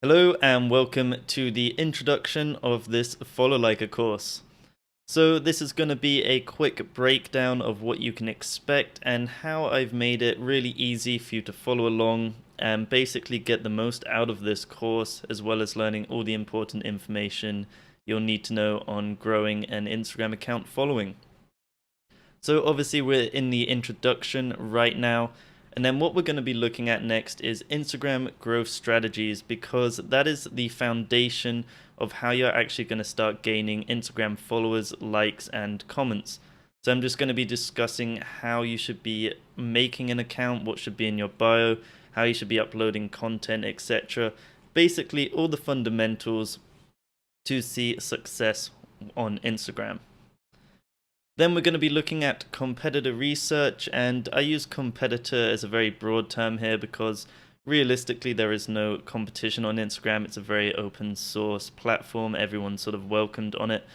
Hello and welcome to the introduction of this Follow Like a course. So this is going to be a quick breakdown of what you can expect and how I've made it really easy for you to follow along and basically get the most out of this course, as well as learning all the important information you'll need to know on growing an Instagram account following. So obviously we're in the introduction right now. And then what we're going to be looking at next is Instagram growth strategies, because that is the foundation of how you're actually going to start gaining Instagram followers, likes, and comments. So I'm just going to be discussing how you should be making an account, what should be in your bio, how you should be uploading content, etc. Basically all the fundamentals to see success on Instagram. Then we're going to be looking at competitor research, and I use competitor as a very broad term here because realistically there is no competition on Instagram. It's a very open source platform, everyone's sort of welcomed on it.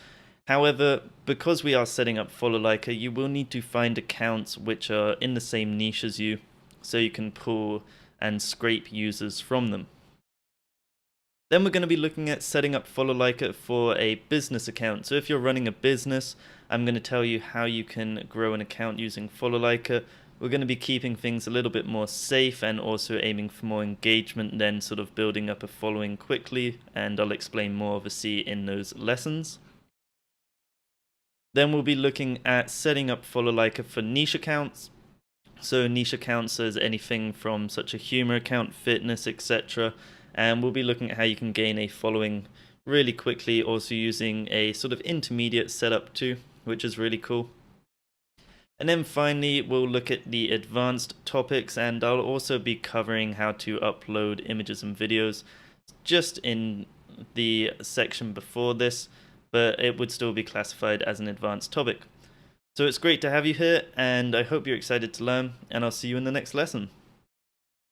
However, because we are setting up Follow Liker, you will need to find accounts which are in the same niche as you, so you can pull and scrape users from them. Then we're going to be looking at setting up Follow Liker for a business account. So if you're running a business, I'm going to tell you how you can grow an account using Follow Liker. We're going to be keeping things a little bit more safe and also aiming for more engagement than sort of building up a following quickly, and I'll explain more obviously in those lessons. Then we'll be looking at setting up Follow Liker for niche accounts. So niche accounts is anything from such a humor account, fitness, etc. And we'll be looking at how you can gain a following really quickly, also using a sort of intermediate setup too, which is really cool. And then finally, we'll look at the advanced topics, and I'll also be covering how to upload images and videos just in the section before this, but it would still be classified as an advanced topic. So it's great to have you here, and I hope you're excited to learn, and I'll see you in the next lesson.